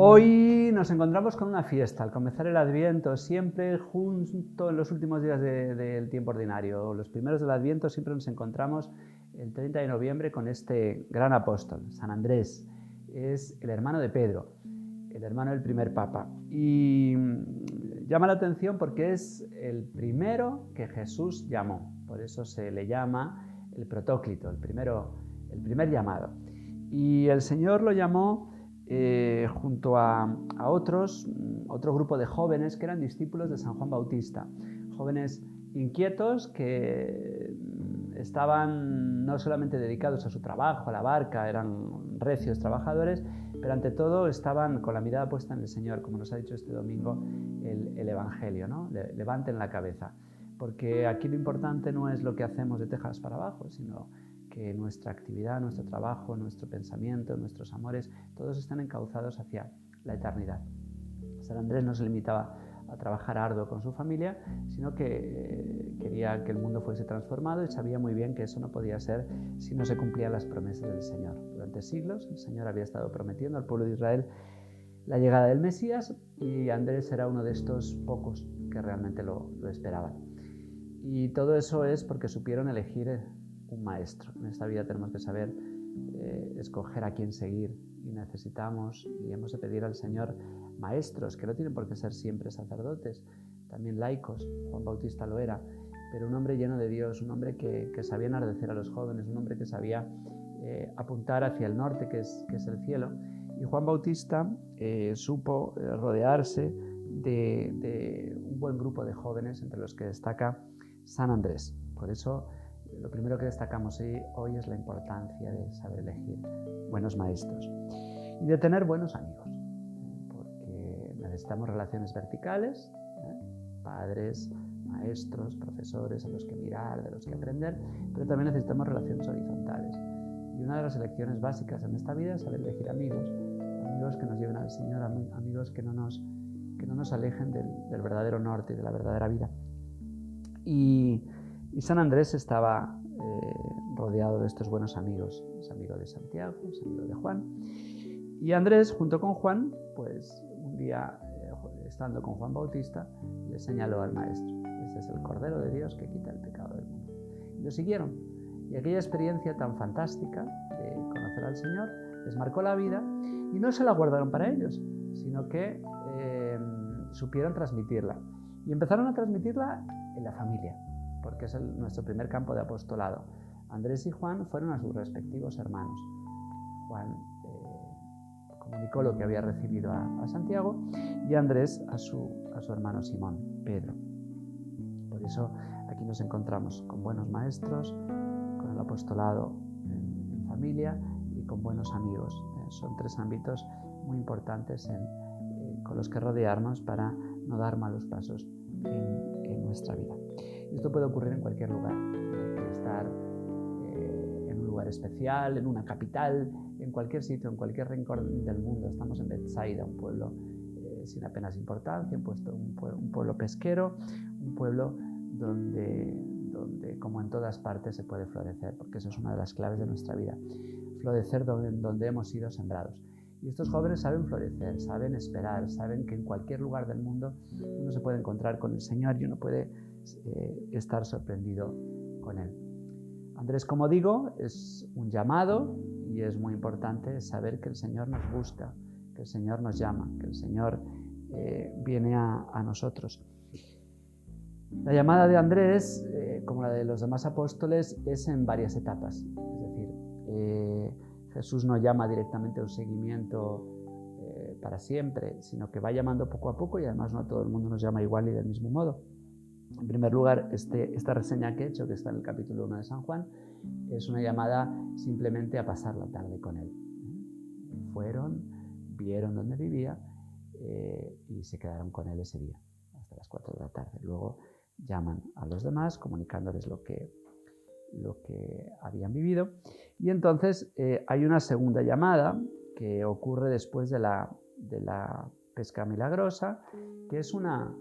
Hoy nos encontramos con una fiesta, al comenzar el Adviento, siempre junto en los últimos días del tiempo ordinario. Los primeros del Adviento siempre nos encontramos el 30 de noviembre con este gran apóstol, San Andrés. Es el hermano de Pedro, el hermano del primer papa. Y llama la atención porque es el primero que Jesús llamó. Por eso se le llama el protóclito, el primer llamado. Y el Señor lo llamó junto a otro grupo de jóvenes que eran discípulos de San Juan Bautista, jóvenes inquietos que estaban no solamente dedicados a su trabajo, a la barca, eran recios trabajadores, pero ante todo estaban con la mirada puesta en el Señor, como nos ha dicho este domingo el Evangelio, ¿no? Levanten la cabeza, porque aquí lo importante no es lo que hacemos de tejas para abajo, sino que nuestra actividad, nuestro trabajo, nuestro pensamiento, nuestros amores, todos están encauzados hacia la eternidad. San Andrés no se limitaba a trabajar arduo con su familia, sino que quería que el mundo fuese transformado y sabía muy bien que eso no podía ser si no se cumplían las promesas del Señor. Durante siglos el Señor había estado prometiendo al pueblo de Israel la llegada del Mesías y Andrés era uno de estos pocos que realmente lo esperaban. Y todo eso es porque supieron elegir un maestro. En esta vida tenemos que saber escoger a quién seguir y necesitamos y hemos de pedir al Señor maestros, que no tienen por qué ser siempre sacerdotes, también laicos. Juan Bautista lo era, pero un hombre lleno de Dios, un hombre que sabía enardecer a los jóvenes, un hombre que sabía apuntar hacia el norte, que es el cielo. Y Juan Bautista supo rodearse de un buen grupo de jóvenes, entre los que destaca San Andrés. Por eso lo primero que destacamos hoy es la importancia de saber elegir buenos maestros y de tener buenos amigos, porque necesitamos relaciones verticales, padres, maestros, profesores a los que mirar, de los que aprender, pero también necesitamos relaciones horizontales. Y una de las elecciones básicas en esta vida es saber elegir amigos que nos lleven al Señor, amigos que no nos alejen del verdadero norte y de la verdadera vida. Y San Andrés estaba rodeado de estos buenos amigos. Es amigo de Santiago, es amigo de Juan. Y Andrés, junto con Juan, pues un día, estando con Juan Bautista, le señaló al maestro: este es el Cordero de Dios que quita el pecado del mundo. Y lo siguieron. Y aquella experiencia tan fantástica de conocer al Señor les marcó la vida y no se la guardaron para ellos, sino que supieron transmitirla. Y empezaron a transmitirla en la familia, porque es nuestro primer campo de apostolado. Andrés y Juan fueron a sus respectivos hermanos. Juan comunicó lo que había recibido a Santiago y Andrés a su hermano Simón, Pedro. Por eso aquí nos encontramos con buenos maestros, con el apostolado en familia y con buenos amigos. Son tres ámbitos muy importantes con los que rodearnos para no dar malos pasos en nuestra vida. Y esto puede ocurrir en cualquier lugar. Puede estar en un lugar especial, en una capital, en cualquier sitio, en cualquier rincón del mundo. Estamos en Betsaida, un pueblo sin apenas importancia, un pueblo pesquero, un pueblo donde, como en todas partes, se puede florecer, porque eso es una de las claves de nuestra vida. Florecer donde hemos sido sembrados. Y estos jóvenes saben florecer, saben esperar, saben que en cualquier lugar del mundo uno se puede encontrar con el Señor y uno puede estar sorprendido con Él. Andrés, como digo, es un llamado y es muy importante saber que el Señor nos busca, que el Señor nos llama, que el Señor viene a nosotros. La llamada de Andrés, como la de los demás apóstoles, es en varias etapas. Es decir, Jesús no llama directamente a un seguimiento para siempre, sino que va llamando poco a poco y además no todo el mundo nos llama igual y del mismo modo. En primer lugar, esta reseña que he hecho, que está en el capítulo 1 de San Juan, es una llamada simplemente a pasar la tarde con él. Fueron, vieron dónde vivía y se quedaron con él ese día, hasta las 4 de la tarde. Luego llaman a los demás, comunicándoles lo que habían vivido. Y entonces hay una segunda llamada que ocurre después de la pesca milagrosa, que es una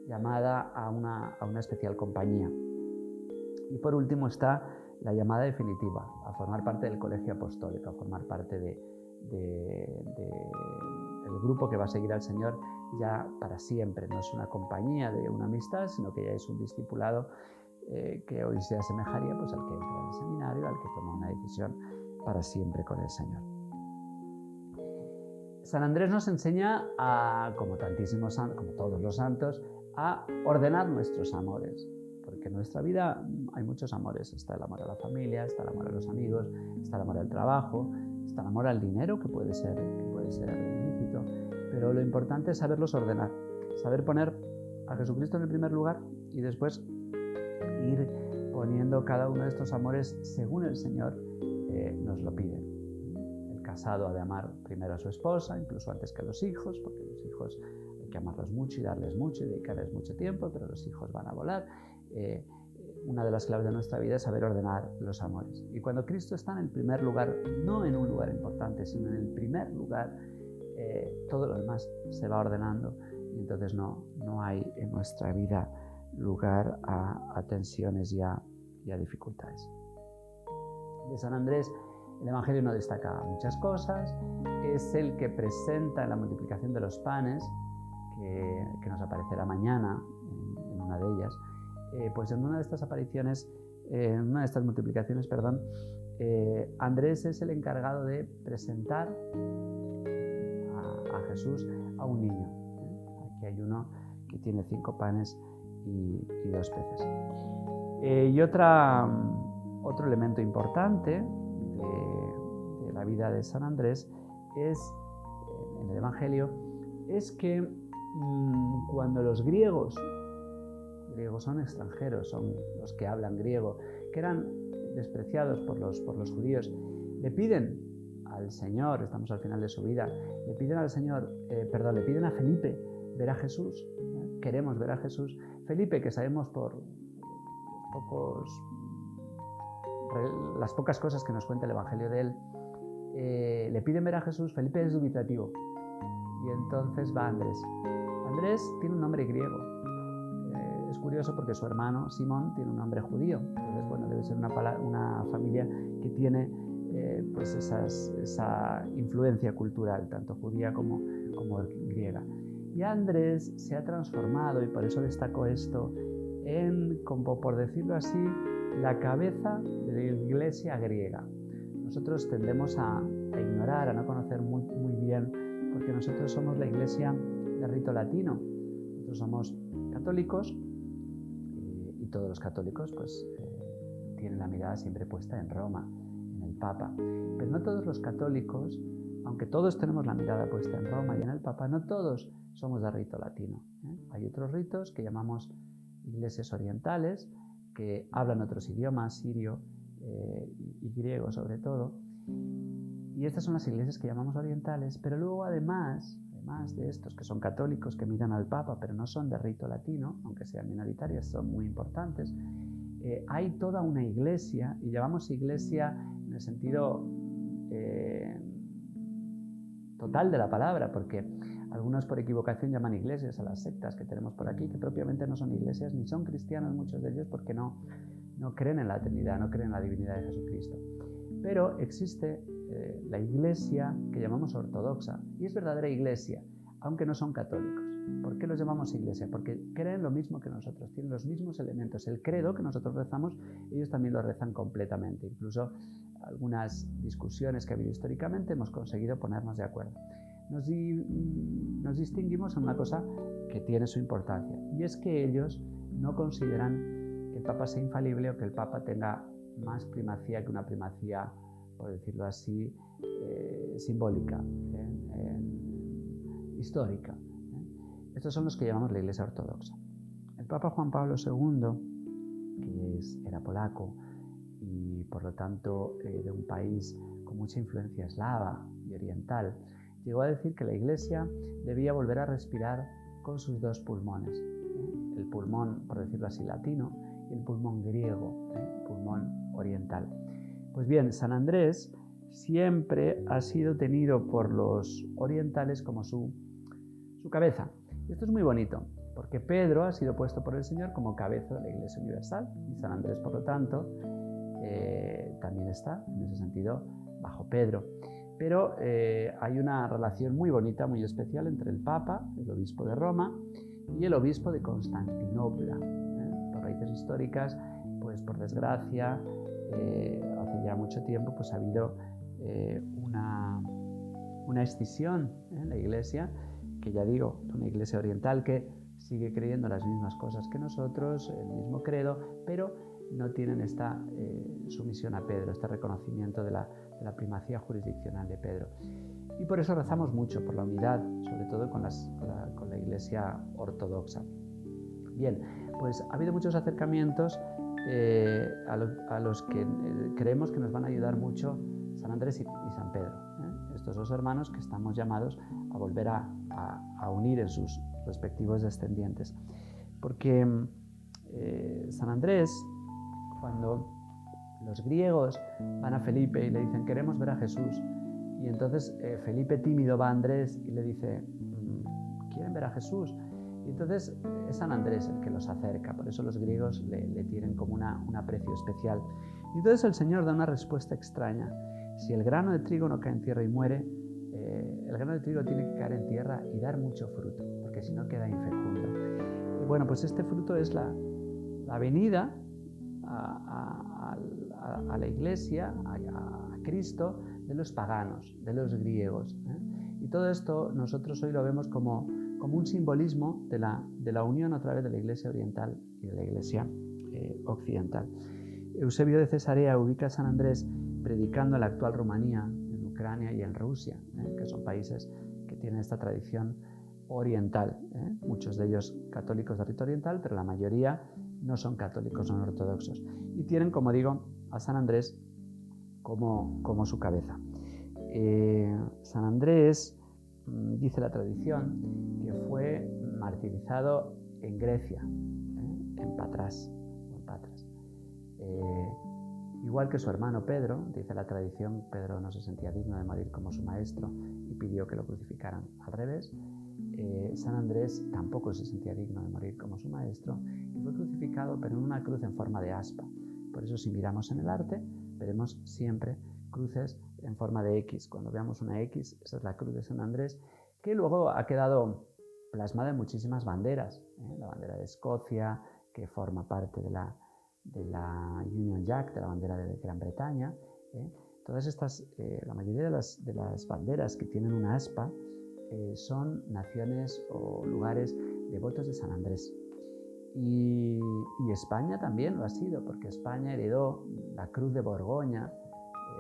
llamada a una especial compañía. Y por último está la llamada definitiva, a formar parte del colegio apostólico, a formar parte del el grupo que va a seguir al Señor ya para siempre. No es una compañía de una amistad, sino que ya es un discipulado que hoy se asemejaría pues, al que entra en el seminario, al que toma una decisión para siempre con el Señor. San Andrés nos enseña, como todos los santos, a ordenar nuestros amores, porque en nuestra vida hay muchos amores. Está el amor a la familia, está el amor a los amigos, está el amor al trabajo, está el amor al dinero, que puede ser ilícito, pero lo importante es saberlos ordenar, saber poner a Jesucristo en el primer lugar y después ir poniendo cada uno de estos amores según el Señor nos lo pide. El casado ha de amar primero a su esposa, incluso antes que a los hijos, porque los hijos hay que amarlos mucho y darles mucho y dedicarles mucho tiempo, pero los hijos van a volar. Una de las claves de nuestra vida es saber ordenar los amores. Y cuando Cristo está en el primer lugar, no en un lugar importante, sino en el primer lugar, todo lo demás se va ordenando y entonces no hay en nuestra vida lugar a tensiones y a dificultades. De San Andrés, el Evangelio no destaca muchas cosas. Es el que presenta en la multiplicación de los panes, que nos aparecerá mañana en una de ellas. Pues en una de estas apariciones, en una de estas multiplicaciones, Andrés es el encargado de presentar a Jesús a un niño. Aquí hay uno que tiene 5 panes y 2 peces. Y otro elemento importante de la vida de San Andrés en el Evangelio es que cuando los griegos son extranjeros, son los que hablan griego, que eran despreciados por los judíos, le piden al Señor, estamos al final de su vida, le piden a Felipe ver a Jesús, queremos ver a Jesús. Felipe, que sabemos por las pocas cosas que nos cuenta el Evangelio de él, le piden ver a Jesús. Felipe es dubitativo y entonces va Andrés. Andrés tiene un nombre griego. Es curioso porque su hermano Simón tiene un nombre judío. Entonces, bueno, debe ser una familia que tiene pues esa influencia cultural, tanto judía como griega. Y Andrés se ha transformado, y por eso destaco esto, en, como por decirlo así, la cabeza de la iglesia griega. Nosotros tendemos a ignorar, a no conocer muy bien, porque nosotros somos la iglesia de rito latino. Nosotros somos católicos y todos los católicos tienen la mirada siempre puesta en Roma, en el Papa. Pero no todos los católicos, aunque todos tenemos la mirada puesta en Roma y en el Papa, no todos somos de rito latino. Hay otros ritos que llamamos iglesias orientales, que hablan otros idiomas, sirio y griego sobre todo. Y estas son las iglesias que llamamos orientales, pero luego además de estos que son católicos, que miran al Papa, pero no son de rito latino, aunque sean minoritarias, son muy importantes, hay toda una iglesia, y llamamos iglesia en el sentido total de la palabra, porque algunos por equivocación llaman iglesias a las sectas que tenemos por aquí, que propiamente no son iglesias, ni son cristianos muchos de ellos, porque no creen en la Trinidad, no creen en la divinidad de Jesucristo. Pero existe la iglesia que llamamos ortodoxa, y es verdadera iglesia, aunque no son católicos. ¿Por qué los llamamos iglesia? Porque creen lo mismo que nosotros, tienen los mismos elementos. El credo que nosotros rezamos, ellos también lo rezan completamente. Incluso algunas discusiones que ha habido históricamente hemos conseguido ponernos de acuerdo. Nos distinguimos en una cosa que tiene su importancia, y es que ellos no consideran que el Papa sea infalible o que el Papa tenga más primacía que una primacía, por decirlo así, simbólica, histórica. Estos son los que llamamos la Iglesia Ortodoxa. El Papa Juan Pablo II, que era polaco y por lo tanto de un país con mucha influencia eslava y oriental, llegó a decir que la Iglesia debía volver a respirar con sus 2 pulmones, el pulmón, por decirlo así, latino, y el pulmón griego, el pulmón oriental. Pues bien, San Andrés siempre ha sido tenido por los orientales como su cabeza. Y esto es muy bonito, porque Pedro ha sido puesto por el Señor como cabeza de la Iglesia Universal, y San Andrés, por lo tanto, también está, en ese sentido, bajo Pedro. Pero hay una relación muy bonita, muy especial entre el Papa, el obispo de Roma, y el obispo de Constantinopla. Por raíces históricas, pues por desgracia, hace ya mucho tiempo pues, ha habido una escisión en la Iglesia, que ya digo, una Iglesia oriental que sigue creyendo las mismas cosas que nosotros, el mismo credo, pero no tienen esta sumisión a Pedro, este reconocimiento de la primacía jurisdiccional de Pedro. Y por eso rezamos mucho por la unidad, sobre todo con la Iglesia ortodoxa. Bien, pues ha habido muchos acercamientos a los que creemos que nos van a ayudar mucho San Andrés y San Pedro. Estos dos hermanos que estamos llamados a volver a unir en sus respectivos descendientes. Porque San Andrés, cuando los griegos van a Felipe y le dicen queremos ver a Jesús, y entonces Felipe tímido va a Andrés y le dice ¿quieren ver a Jesús? Y entonces es San Andrés el que los acerca, por eso los griegos le tienen como un aprecio especial. Y entonces el Señor da una respuesta extraña. Si el grano de trigo no cae en tierra y muere, el grano de trigo tiene que caer en tierra y dar mucho fruto, porque si no queda infecundo. Y bueno, pues este fruto es la venida a la Iglesia, a Cristo, de los paganos, de los griegos. Y todo esto nosotros hoy lo vemos como un simbolismo de la unión a través de la Iglesia oriental y de la Iglesia occidental. Eusebio de Cesarea ubica a San Andrés predicando en la actual Rumanía, en Ucrania y en Rusia, que son países que tienen esta tradición oriental. Muchos de ellos católicos de rito oriental, pero la mayoría no son católicos, son ortodoxos. Y tienen, como digo, a San Andrés como su cabeza. San Andrés, dice la tradición, que fue martirizado en Grecia, en Patras. Igual que su hermano Pedro, dice la tradición, Pedro no se sentía digno de morir como su maestro y pidió que lo crucificaran al revés. San Andrés tampoco se sentía digno de morir como su maestro y fue crucificado, pero en una cruz en forma de aspa. Por eso, si miramos en el arte, veremos siempre cruces en forma de X. Cuando veamos una X, esa es la cruz de San Andrés, que luego ha quedado plasmada en muchísimas banderas. La bandera de Escocia, que forma parte de la Union Jack, de la bandera de Gran Bretaña. Todas estas, la mayoría de las banderas que tienen una aspa son naciones o lugares devotos de San Andrés. Y España también lo ha sido, porque España heredó la cruz de Borgoña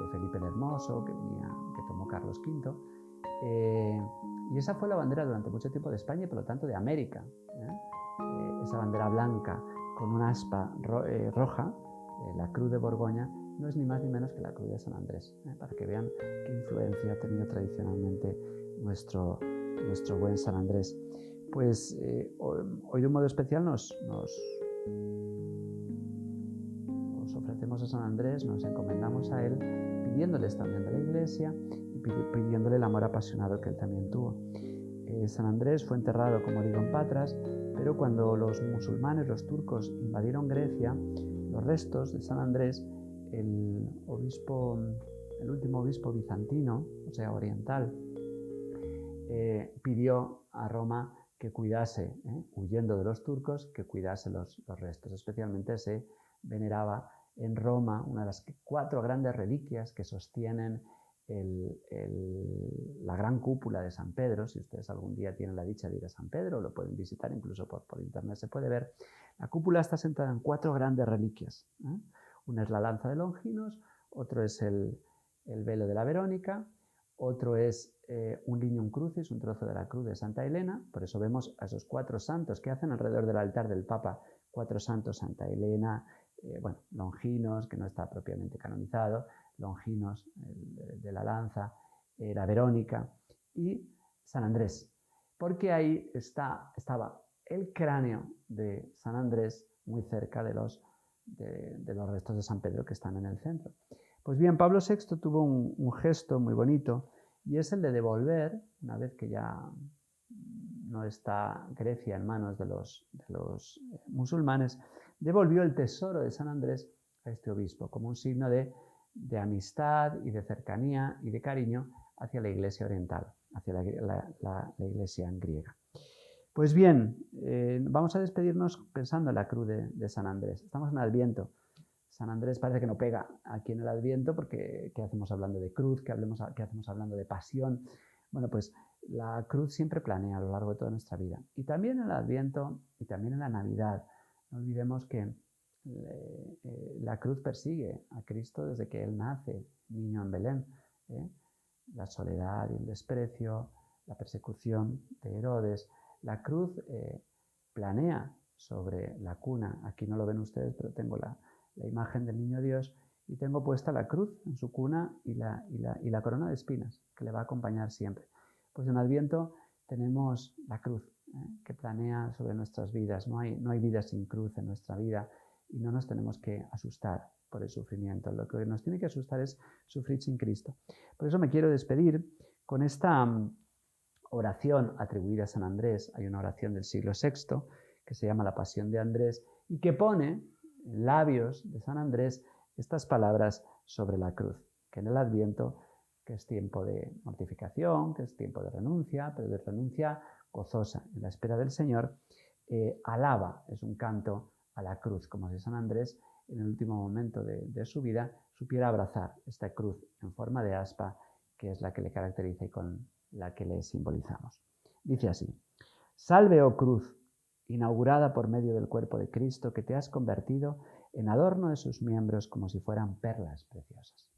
de Felipe el Hermoso, que tomó Carlos V. Y esa fue la bandera durante mucho tiempo de España y por lo tanto de América. Esa bandera blanca con una aspa roja, la cruz de Borgoña, no es ni más ni menos que la cruz de San Andrés, para que vean qué influencia ha tenido tradicionalmente nuestro buen San Andrés. Pues hoy de un modo especial nos ofrecemos a San Andrés, nos encomendamos a él, pidiéndoles también de la Iglesia y pidiéndole el amor apasionado que él también tuvo. San Andrés fue enterrado, como digo, en Patras, pero cuando los musulmanes, los turcos, invadieron Grecia, los restos de San Andrés, el último obispo bizantino, o sea, oriental, pidió a Roma que cuidase, huyendo de los turcos, que cuidase los restos. Especialmente se veneraba en Roma una de las 4 grandes reliquias que sostienen la gran cúpula de San Pedro. Si ustedes algún día tienen la dicha de ir a San Pedro, lo pueden visitar, incluso por internet se puede ver. La cúpula está sentada en 4 grandes reliquias. Una es la lanza de Longinos, otro es el velo de la Verónica, otro es un lignum crucis, un trozo de la cruz de Santa Elena. Por eso vemos a esos 4 santos que hacen alrededor del altar del Papa, 4 santos, Santa Elena, Longinos, que no está propiamente canonizado, Longinos de la lanza, la Verónica y San Andrés, porque ahí estaba el cráneo de San Andrés muy cerca de los restos de San Pedro que están en el centro. Pues bien, Pablo VI tuvo un gesto muy bonito y es el de devolver, una vez que ya no está Grecia en manos de los musulmanes, devolvió el tesoro de San Andrés a este obispo como un signo de de amistad y de cercanía y de cariño hacia la Iglesia oriental, hacia la Iglesia griega. Pues bien, vamos a despedirnos pensando en la cruz de San Andrés. Estamos en Adviento. San Andrés parece que no pega aquí en el Adviento porque ¿qué hacemos hablando de cruz? ¿Qué hacemos hablando de pasión? Bueno, pues la cruz siempre planea a lo largo de toda nuestra vida. Y también en el Adviento y también en la Navidad. No olvidemos que la cruz persigue a Cristo desde que Él nace, niño en Belén. La soledad y el desprecio, la persecución de Herodes. La cruz planea sobre la cuna. Aquí no lo ven ustedes, pero tengo la imagen del niño Dios y tengo puesta la cruz en su cuna y la corona de espinas que le va a acompañar siempre. Pues en Adviento tenemos la cruz que planea sobre nuestras vidas. No hay vida sin cruz en nuestra vida y no nos tenemos que asustar por el sufrimiento. Lo que nos tiene que asustar es sufrir sin Cristo. Por eso me quiero despedir con esta oración atribuida a San Andrés. Hay una oración del siglo VI que se llama La Pasión de Andrés y que pone en labios de San Andrés estas palabras sobre la cruz, que en el Adviento, que es tiempo de mortificación, que es tiempo de renuncia, pero de renuncia gozosa en la espera del Señor, alaba, es un canto a la cruz, como si San Andrés en el último momento de su vida supiera abrazar esta cruz en forma de aspa, que es la que le caracteriza y con la que le simbolizamos. Dice así: Salve, oh cruz, inaugurada por medio del cuerpo de Cristo, que te has convertido en adorno de sus miembros como si fueran perlas preciosas.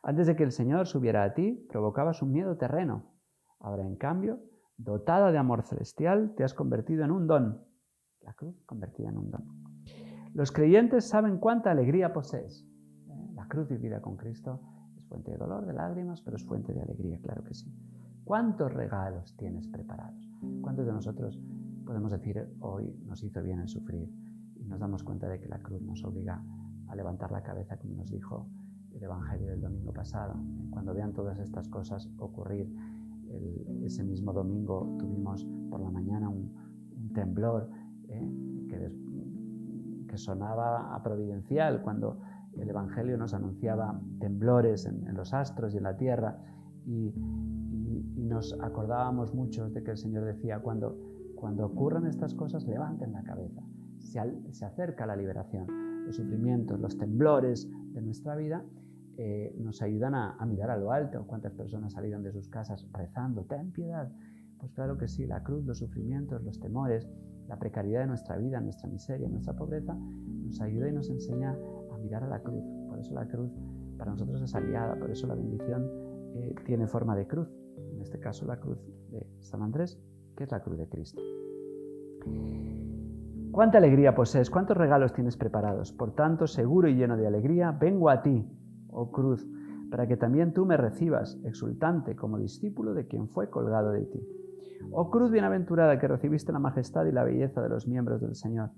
Antes de que el Señor subiera a ti, provocabas un miedo terreno. Ahora, en cambio, dotada de amor celestial, te has convertido en un don. La cruz convertida en un don. Los creyentes saben cuánta alegría posees. La cruz vivida con Cristo es fuente de dolor, de lágrimas, pero es fuente de alegría, claro que sí. ¿Cuántos regalos tienes preparados? ¿Cuántos de nosotros podemos decir hoy nos hizo bien el sufrir y nos damos cuenta de que la cruz nos obliga a levantar la cabeza, como nos dijo el Evangelio del domingo pasado? Cuando vean todas estas cosas ocurrir, ese mismo domingo tuvimos por la mañana un temblor que sonaba a providencial cuando el Evangelio nos anunciaba temblores en los astros y en la tierra y nos acordábamos muchos de que el Señor decía cuando ocurran estas cosas levanten la cabeza, se acerca la liberación. Los sufrimientos, los temblores de nuestra vida nos ayudan a mirar a lo alto. ¿Cuántas personas salieron de sus casas rezando? Ten piedad. Pues claro que sí, la cruz, los sufrimientos, los temores, la precariedad de nuestra vida, nuestra miseria, nuestra pobreza, nos ayuda y nos enseña a mirar a la cruz. Por eso la cruz para nosotros es aliada, por eso la bendición tiene forma de cruz. En este caso la cruz de San Andrés, que es la cruz de Cristo. ¿Cuánta alegría posees? ¿Cuántos regalos tienes preparados? Por tanto, seguro y lleno de alegría, vengo a ti, oh cruz, para que también tú me recibas, exultante, como discípulo de quien fue colgado de ti. Oh cruz bienaventurada, que recibiste la majestad y la belleza de los miembros del Señor.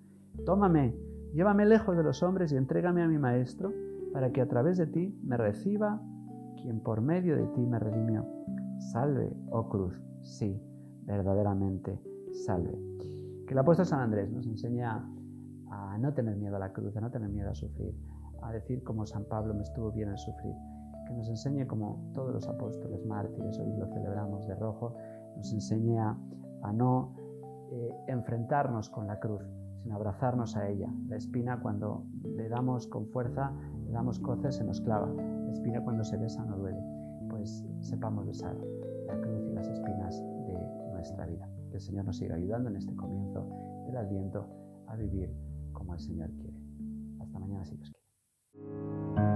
Tómame, llévame lejos de los hombres y entrégame a mi Maestro, para que a través de ti me reciba quien por medio de ti me redimió. Salve, oh cruz, sí, verdaderamente, salve. Que el apóstol San Andrés nos enseña a no tener miedo a la cruz, a no tener miedo a sufrir, a decir como San Pablo, me estuvo bien el sufrir. Que nos enseñe como todos los apóstoles mártires, hoy lo celebramos de rojo, nos enseñe a no enfrentarnos con la cruz, sino abrazarnos a ella. La espina, cuando le damos con fuerza, le damos coces, se nos clava. La espina, cuando se besa, no duele. Pues sepamos besar la cruz y las espinas de nuestra vida. Que el Señor nos siga ayudando en este comienzo del Adviento a vivir como el Señor quiere. Hasta mañana, si Dios quiere.